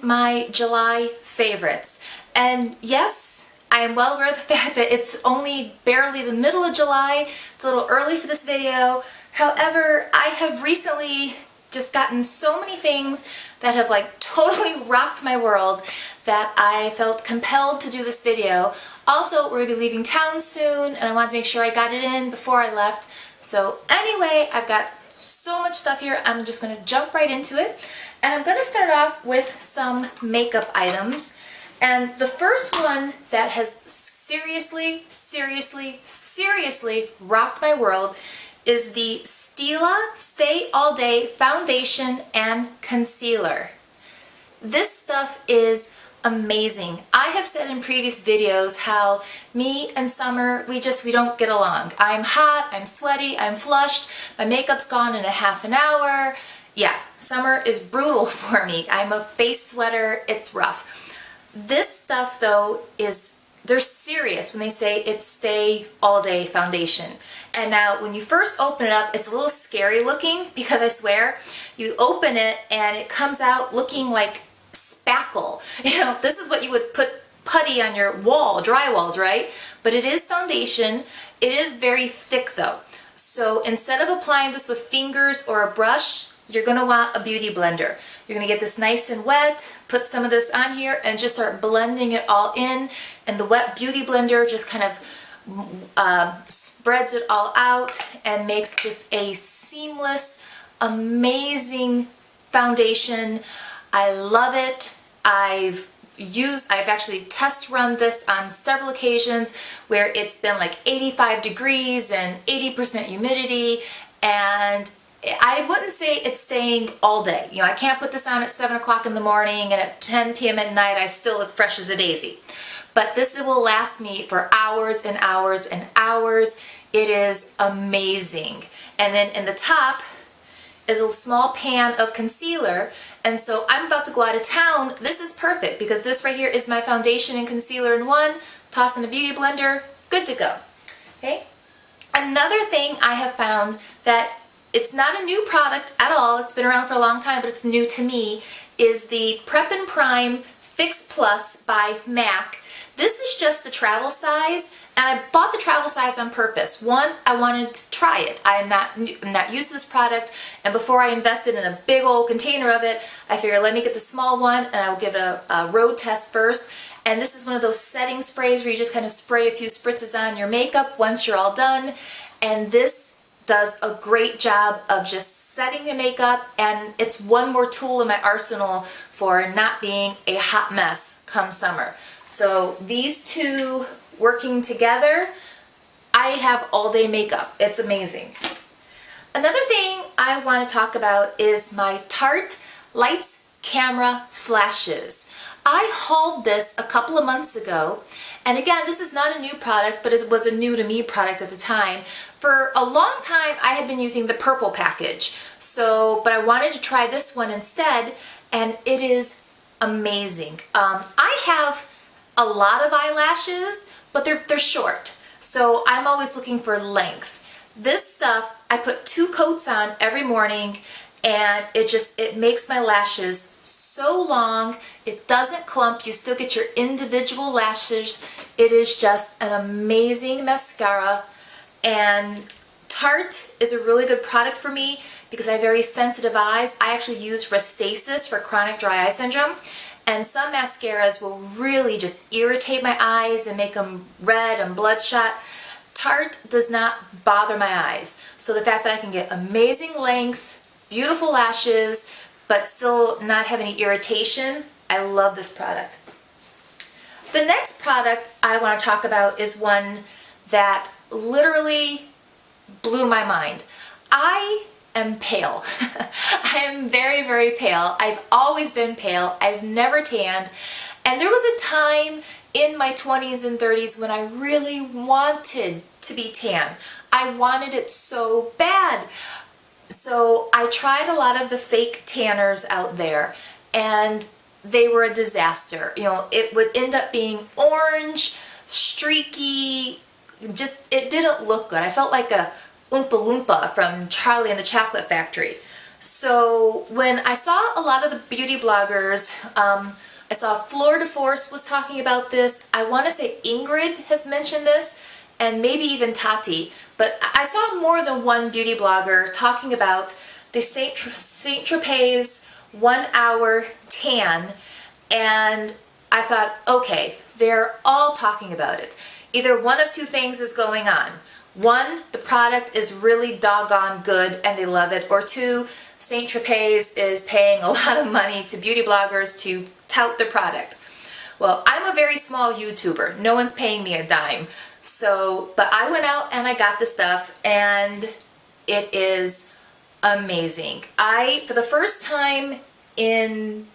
my July favorites. And yes, I am well aware of the fact that it's only barely the middle of July. It's a little early for this video. However, I have recently just gotten so many things that have like totally rocked my world that I felt compelled to do this video. Also, we're gonna be leaving town soon and I wanted to make sure I got it in before I left. So anyway, I've got so much stuff here. I'm just gonna jump right into it. And I'm gonna start off with some makeup items. And the first one that has seriously rocked my world is the Stila Stay All Day Foundation and Concealer. This stuff is amazing. I have said in previous videos how me and Summer, we don't get along. I'm hot, I'm sweaty, I'm flushed, my makeup's gone in a half an hour. Yeah, Summer is brutal for me. I'm a face sweater, it's rough. This stuff though they're serious when they say it's Stay All Day Foundation. And now when you first open it up, it's a little scary looking because I swear, you open it and it comes out looking like spackle. You know, this is what you would put putty on your wall, drywalls, right? But it is foundation. It is very thick though. So instead of applying this with fingers or a brush, you're gonna want a beauty blender. You're gonna get this nice and wet, put some of this on here and just start blending it all in. And the wet beauty blender just kind of spreads it all out and makes just a seamless, amazing foundation. I love it. I've actually test run this on several occasions where it's been like 85 degrees and 80% humidity, and I wouldn't say it's staying all day. You know, I can't put this on at 7 o'clock in the morning and at 10 p.m. at night I still look fresh as a daisy. But this will last me for hours and hours and hours. It is amazing. And then in the top is a small pan of concealer. And so I'm about to go out of town. This is perfect because this right here is my foundation and concealer in one. Toss in a beauty blender, good to go. Okay. Another thing I have found that it's not a new product at all, it's been around for a long time, but it's new to me, is the Prep and Prime Fix Plus by MAC. This is just the travel size, and I bought the travel size on purpose. One, I wanted to try it. I'm not used to this product, and before I invested in a big old container of it, I figured let me get the small one and I will give it a road test first. And this is one of those setting sprays where you just kind of spray a few spritzes on your makeup once you're all done. And this does a great job of just setting the makeup, and it's one more tool in my arsenal for not being a hot mess come summer. So these two working together, I have all day makeup. It's amazing. Another thing I want to talk about is my Tarte Lights Camera Flashes. I hauled this a couple of months ago, and again, this is not a new product, but it was a new to me product at the time. For a long time, I had been using the purple package, but I wanted to try this one instead, and it is amazing. I have a lot of eyelashes, but they're short, so I'm always looking for length. This stuff, I put 2 coats on every morning, and it makes my lashes so long. It doesn't clump. You still get your individual lashes. It is just an amazing mascara. And Tarte is a really good product for me because I have very sensitive eyes. I actually use Restasis for chronic dry eye syndrome. And some mascaras will really just irritate my eyes and make them red and bloodshot. Tarte does not bother my eyes. So the fact that I can get amazing length, beautiful lashes, but still not have any irritation, I love this product. The next product I want to talk about is one that literally blew my mind. I am pale. I am very pale. I've always been pale. I've never tanned. And there was a time in my 20s and 30s when I really wanted to be tan. I wanted it so bad. So I tried a lot of the fake tanners out there, and they were a disaster. You know, it would end up being orange, streaky, it didn't look good. I felt like a Oompa Loompa from Charlie and the Chocolate Factory. So when I saw a lot of the beauty bloggers, I saw Fleur de Force was talking about this. I want to say Ingrid has mentioned this, and maybe even Tati. But I saw more than one beauty blogger talking about the Saint Tropez 1 hour tan, and I thought, okay, they're all talking about it. Either one of two things is going on. One, the product is really doggone good and they love it, or two, Saint Tropez is paying a lot of money to beauty bloggers to tout their product. Well, I'm a very small YouTuber. No one's paying me a dime. So, but I went out and I got the stuff, and it is amazing. For the first time in,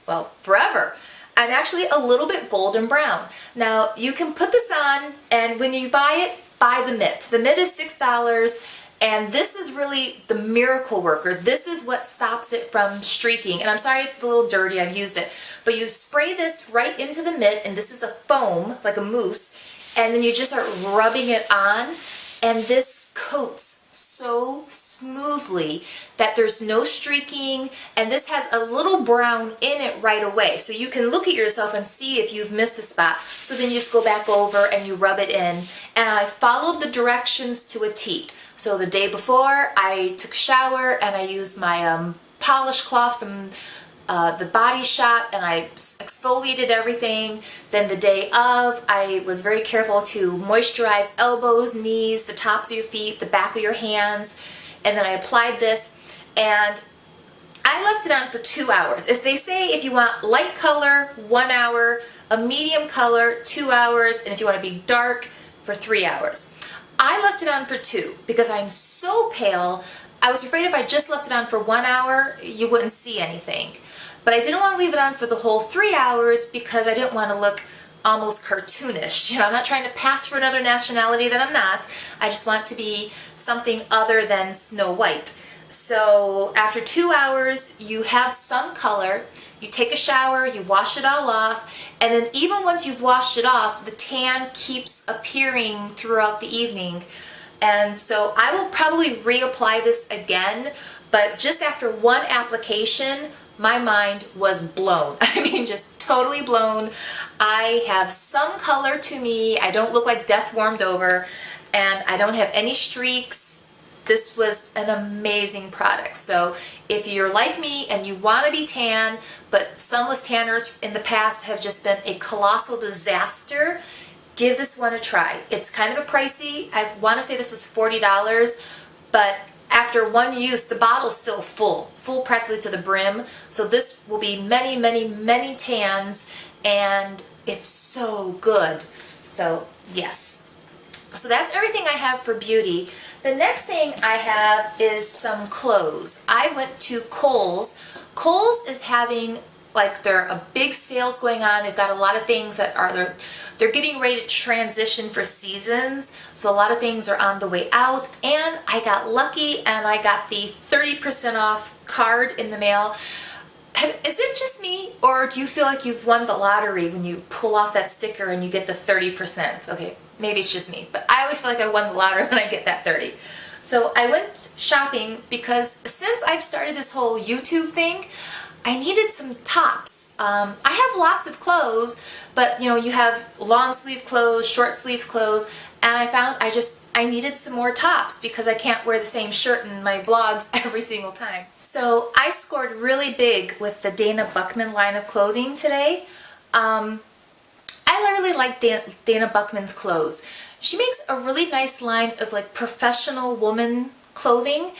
well, forever, I'm actually a little bit golden brown. Now, you can put this on, and when you buy it, buy the Mitt. The Mitt is $6, and this is really the miracle worker. This is what stops it from streaking. And I'm sorry it's a little dirty, I've used it. But you spray this right into the Mitt, and this is a foam, like a mousse, and then you just start rubbing it on, and this coats so smoothly that there's no streaking, and this has a little brown in it right away. So you can look at yourself and see if you've missed a spot. So then you just go back over and you rub it in. And I followed the directions to a T. So the day before, I took a shower and I used my polish cloth from the Body Shop, and I exfoliated everything. Then the day of, I was very careful to moisturize elbows, knees, the tops of your feet, the back of your hands, and then I applied this, and I left it on for 2 hours. As they say, if you want light color, 1 hour, a medium color, 2 hours, and if you want to be dark, for 3 hours. I left it on for 2 because I'm so pale. I was afraid if I just left it on for 1 hour, you wouldn't see anything. But I didn't want to leave it on for the whole 3 hours because I didn't want to look almost cartoonish. You know, I'm not trying to pass for another nationality that I'm not. I just want to be something other than Snow White. So after 2 hours, you have some color. You take a shower, you wash it all off, and then even once you've washed it off, the tan keeps appearing throughout the evening. And so I will probably reapply this again, but just after one application, my mind was blown. I mean, just totally blown. I have some color to me. I don't look like death warmed over, and I don't have any streaks. This was an amazing product. So if you're like me and you want to be tan, but sunless tanners in the past have just been a colossal disaster, give this one a try. It's kind of a pricey. I want to say this was $40, but after one use, the bottle's still full practically to the brim. So this will be many, many, many tans, and it's so good. So yes. So that's everything I have for beauty. The next thing I have is some clothes. I went to Kohl's. Kohl's is having like a big sales going on. They've got a lot of things that are they're getting ready to transition for seasons. So a lot of things are on the way out, and I got lucky and I got the 30% off card in the mail. Is it just me, or do you feel like you've won the lottery when you pull off that sticker and you get the 30%? Okay, maybe it's just me, but I always feel like I won the lottery when I get that 30. So I went shopping because since I've started this whole YouTube thing, I needed some tops. I have lots of clothes, but you know, you have long sleeve clothes, short sleeve clothes, and I found I needed some more tops because I can't wear the same shirt in my vlogs every single time. So I scored really big with the Dana Buchman line of clothing today. I really like Dana Buchman's clothes. She makes a really nice line of like professional woman clothing,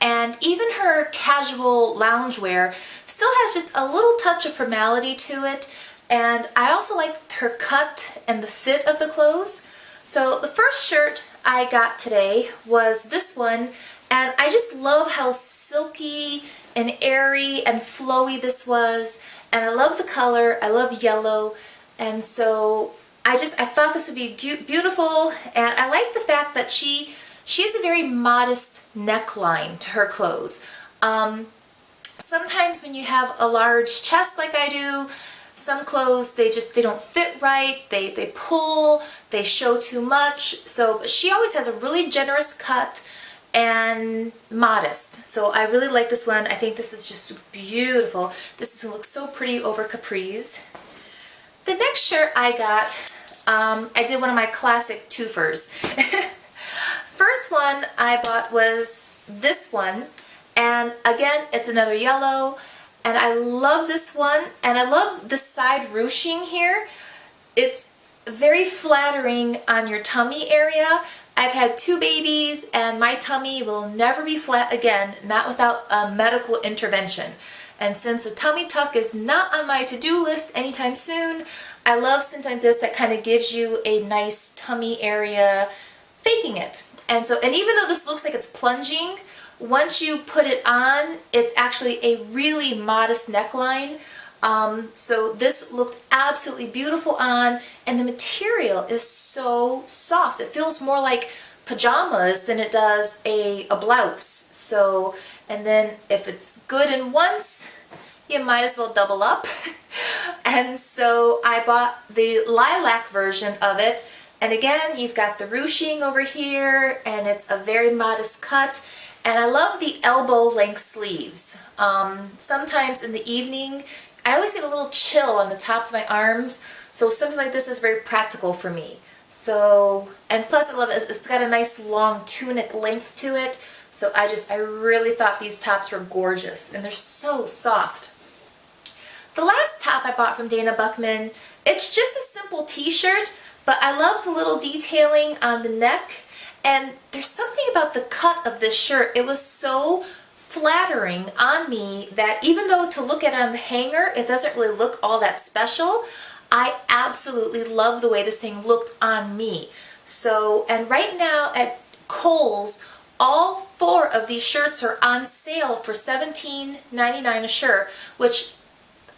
and even her casual loungewear still has just a little touch of formality to it. And I also like her cut and the fit of the clothes. So the first shirt I got today was this one, and I just love how silky and airy and flowy this was, and I love the color. I love yellow, and so I thought this would be beautiful, and I like the fact that she has a very modest neckline to her clothes. Sometimes when you have a large chest like I do, some clothes, they don't fit right, they pull, they show too much. So she always has a really generous cut, and modest. So I really like this one. I think this is just beautiful. This is going to look so pretty over capris. The next shirt I got, I did one of my classic twofers. First one I bought was this one, and again it's another yellow, and I love this one, and I love the side ruching here. It's very flattering on your tummy area. I've had 2 babies and my tummy will never be flat again, not without a medical intervention. And since a tummy tuck is not on my to-do list anytime soon, I love something like this that kind of gives you a nice tummy area, faking it. And even though this looks like it's plunging, once you put it on, it's actually a really modest neckline. So this looked absolutely beautiful on, and the material is so soft. It feels more like pajamas than it does a blouse. So, and then if it's good in once, you might as well double up. And so I bought the lilac version of it. And again, you've got the ruching over here, and it's a very modest cut. And I love the elbow length sleeves. Sometimes in the evening, I always get a little chill on the tops of my arms, so something like this is very practical for me. So, and plus I love it, it's got a nice long tunic length to it, so I really thought these tops were gorgeous, and they're so soft. The last top I bought from Dana Buchman, it's just a simple t-shirt, but I love the little detailing on the neck, and there's something about the cut of this shirt. It was so flattering on me that even though to look at it on the hanger, it doesn't really look all that special, I absolutely love the way this thing looked on me. So, and right now at Kohl's, all 4 of these shirts are on sale for $17.99 a shirt, which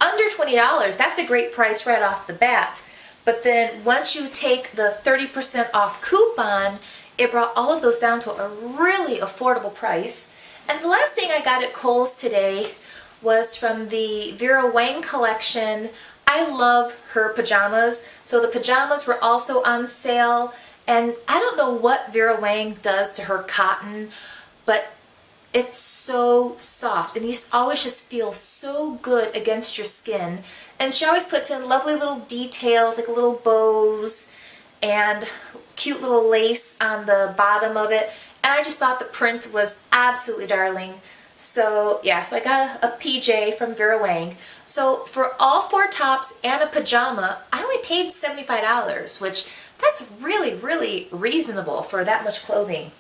under $20, that's a great price right off the bat. But then once you take the 30% off coupon, it brought all of those down to a really affordable price. And the last thing I got at Kohl's today was from the Vera Wang collection. I love her pajamas. So the pajamas were also on sale. And I don't know what Vera Wang does to her cotton, but it's so soft. And these always just feel so good against your skin. And she always puts in lovely little details, like little bows and cute little lace on the bottom of it. And I just thought the print was absolutely darling. So yeah, so I got a PJ from Vera Wang. So for all 4 tops and a pajama, I only paid $75, which that's really, really reasonable for that much clothing.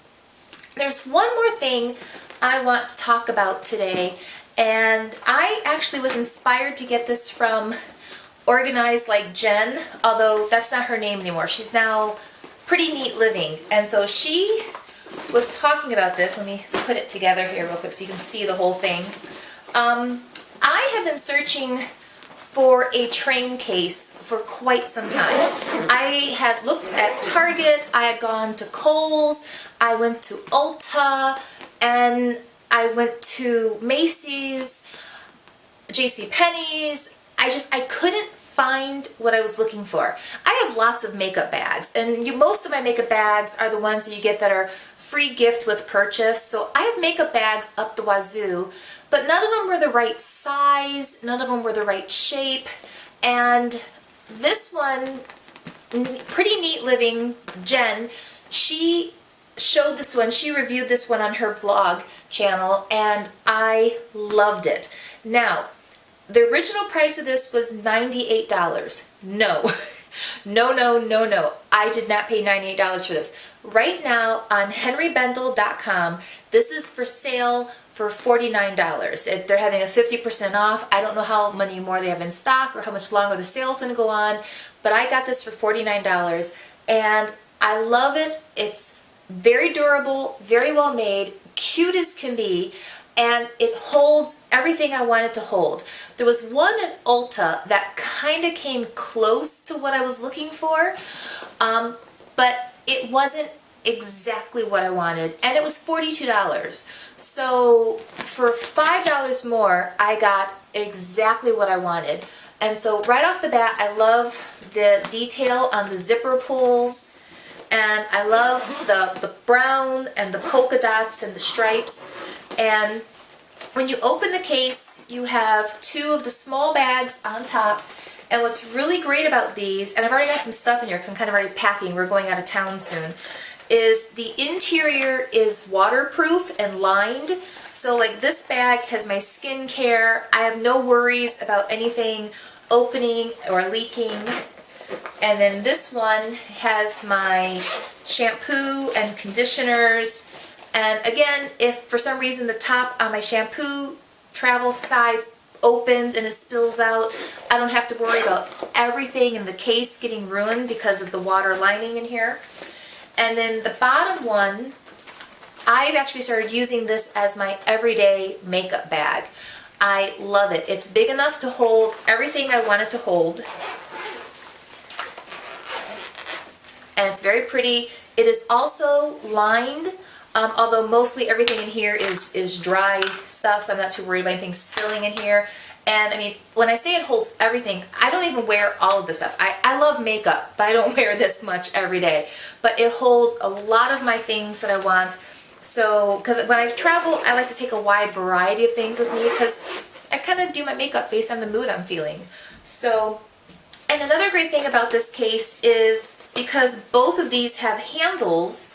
There's one more thing I want to talk about today, and I actually was inspired to get this from Organized Like Jen, although that's not her name anymore. She's now Pretty Neat Living, and so she was talking about this. Let me put it together here real quick so you can see the whole thing. I have been searching for a train case for quite some time. I had looked at Target, I had gone to Kohl's, I went to Ulta, and I went to Macy's, JCPenney's. I couldn't find what I was looking for. I have lots of makeup bags, and most of my makeup bags are the ones that you get that are free gift with purchase. So I have makeup bags up the wazoo, but none of them were the right size, none of them were the right shape, and this one, Pretty Neat Living, Jen, she showed this one, she reviewed this one on her vlog channel, and I loved it. Now, the original price of this was $98. No. No. I did not pay $98 for this. Right now on henrybendel.com, this is for sale for $49. They're having a 50% off. I don't know how many more they have in stock or how much longer the sale is going to go on, but I got this for $49, and I love it. It's very durable, very well made, cute as can be, and it holds everything I want it to hold. There was one at Ulta that kind of came close to what I was looking for, but it wasn't exactly what I wanted, and it was $42. So for $5 more, I got exactly what I wanted. And so right off the bat, I love the detail on the zipper pulls. and I love the brown and the polka dots and the stripes. And when you open the case, you have two of the small bags on top. And what's really great about these, and I've already got some stuff in here because I'm kind of already packing, we're going out of town soon, is the interior is waterproof and lined. So like this bag has my skincare. I have no worries about anything opening or leaking. And then this one has my shampoo and conditioners. And again, if for some reason the top on my shampoo travel size opens and it spills out, I don't have to worry about everything in the case getting ruined because of the water lining in here. And then the bottom one, I've actually started using this as my everyday makeup bag. I love it. It's big enough to hold everything I want it to hold. And it's very pretty. It is also lined, although mostly everything in here is dry stuff, so I'm not too worried about anything spilling in here. And I mean, when I say it holds everything, I don't even wear all of this stuff. I love makeup, but I don't wear this much every day. But it holds a lot of my things that I want. So, because when I travel, I like to take a wide variety of things with me because I kind of do my makeup based on the mood I'm feeling. So, and another great thing about this case is because both of these have handles,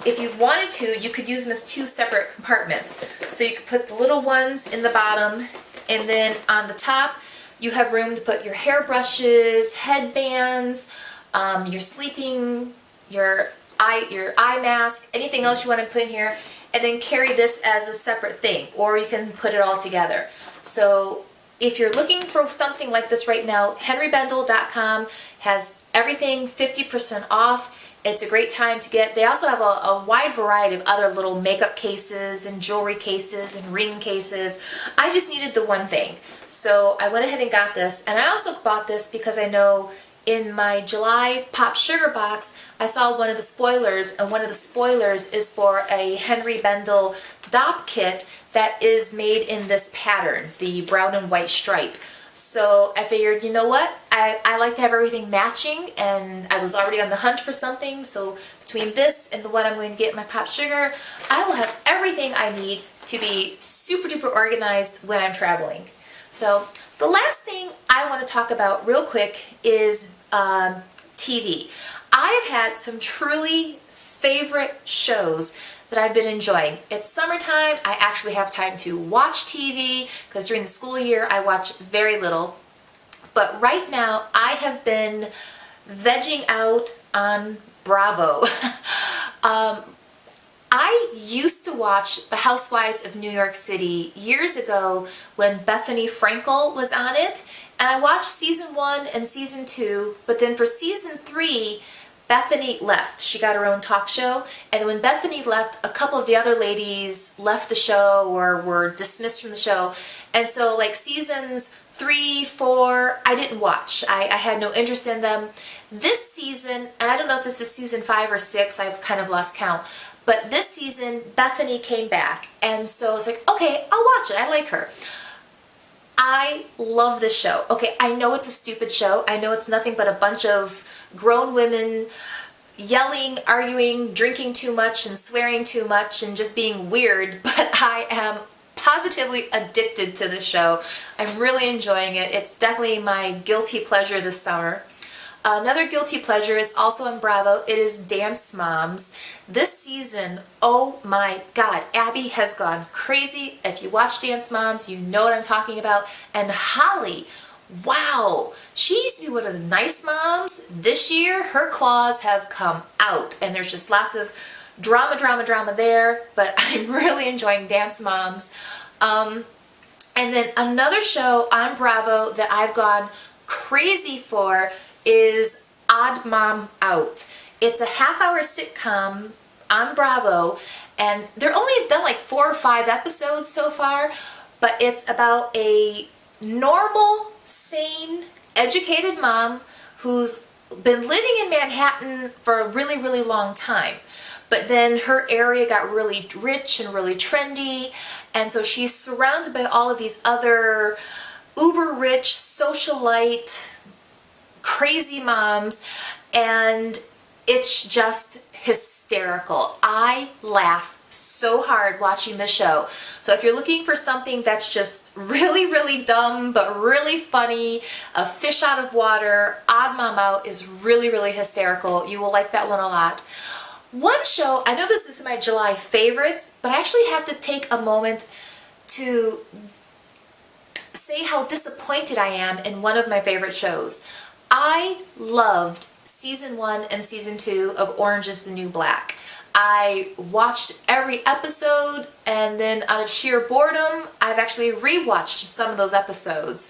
if you wanted to, you could use them as two separate compartments. So you could put the little ones in the bottom, and then on the top, you have room to put your hairbrushes, headbands, your sleeping, your eye mask, anything else you want to put in here, and then carry this as a separate thing, or you can put it all together. So if you're looking for something like this right now, henrybendel.com has everything 50% off. It's a great time to get. They also have a wide variety of other little makeup cases and jewelry cases and ring cases. I just needed the one thing. So I went ahead and got this. And I also bought this because I know in my July Pop Sugar box, I saw one of the spoilers, and one of the spoilers is for a Henry Bendel Dop kit that is made in this pattern, the brown and white stripe. So I figured, you know what, I like to have everything matching, and I was already on the hunt for something, so between this and the one I'm going to get in my Pop Sugar, I will have everything I need to be super duper organized when I'm traveling. So the last thing I want to talk about real quick is TV. I have had some truly favorite shows that I've been enjoying. It's summertime, I actually have time to watch TV because during the school year I watch very little. But right now I have been vegging out on Bravo. I used to watch The Housewives of New York City years ago when Bethany Frankel was on it, and I watched season 1 and season 2, but then for season 3 Bethany left. She got her own talk show, and when Bethany left, a couple of the other ladies left the show or were dismissed from the show. And so like seasons 3, 4, I didn't watch. I had no interest in them. This season, and I don't know if this is season 5 or 6, I've kind of lost count, but this season Bethany came back, and so it's like, okay, I'll watch it. I like her. I love this show. Okay, I know it's a stupid show. I know it's nothing but a bunch of grown women yelling, arguing, drinking too much and swearing too much and just being weird, but I am positively addicted to this show. I'm really enjoying it. It's definitely my guilty pleasure this summer. Another guilty pleasure is also on Bravo. It is Dance Moms. This season, oh my God, Abby has gone crazy. If you watch Dance Moms, you know what I'm talking about. And Holly, wow, she used to be one of the nice moms. This year, her claws have come out, and there's just lots of drama there, but I'm really enjoying Dance Moms. And then another show on Bravo that I've gone crazy for is Odd Mom Out. It's a half-hour sitcom on Bravo, and they're only done like 4 or 5 episodes so far, but it's about a normal, sane, educated mom who's been living in Manhattan for a really, really long time. But then her area got really rich and really trendy, and so she's surrounded by all of these other uber rich, socialite, crazy moms, and It's just hysterical. I laugh so hard watching the show. So if you're looking for something that's just really, really dumb but really funny, a fish out of water, Odd Mom Out is really, really hysterical. You will like that one a lot. One show, I know this is my July favorites, but I actually have to take a moment to say how disappointed I am in one of my favorite shows. I loved season 1 and season 2 of Orange is the New Black. I watched every episode, and then out of sheer boredom, I've actually rewatched some of those episodes.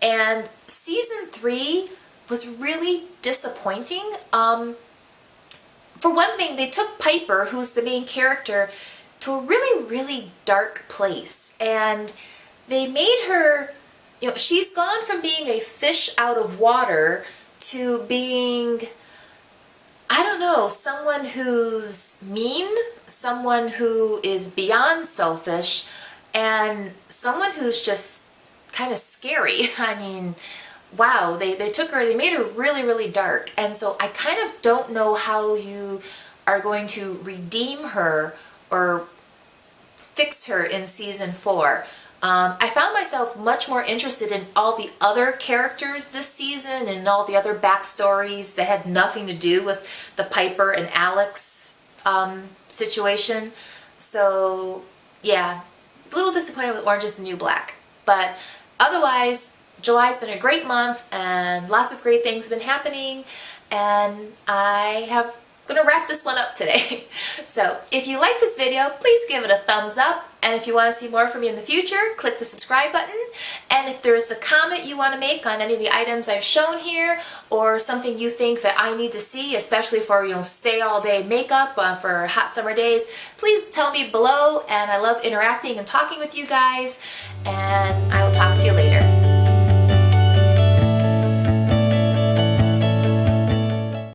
And season 3 was really disappointing. For one thing, they took Piper, who's the main character, to a really, really dark place. And they made her, you know, she's gone from being a fish out of water to being, I don't know, someone who's mean, someone who is beyond selfish, and someone who's just kind of scary. I mean, wow, they took her, they made her really, really dark. And so I kind of don't know how you are going to redeem her or fix her in season 4. I found myself much more interested in all the other characters this season and all the other backstories that had nothing to do with the Piper and Alex situation. So yeah, a little disappointed with Orange is the New Black. But otherwise, July's been a great month and lots of great things have been happening, and I'm gonna wrap this one up today. So if you like this video, please give it a thumbs up, and if you want to see more from me in the future, click the subscribe button. And if there's a comment you want to make on any of the items I've shown here, or something you think that I need to see, especially for, you know, stay all day makeup for hot summer days, please tell me below. And I love interacting and talking with you guys, and I will talk to you later.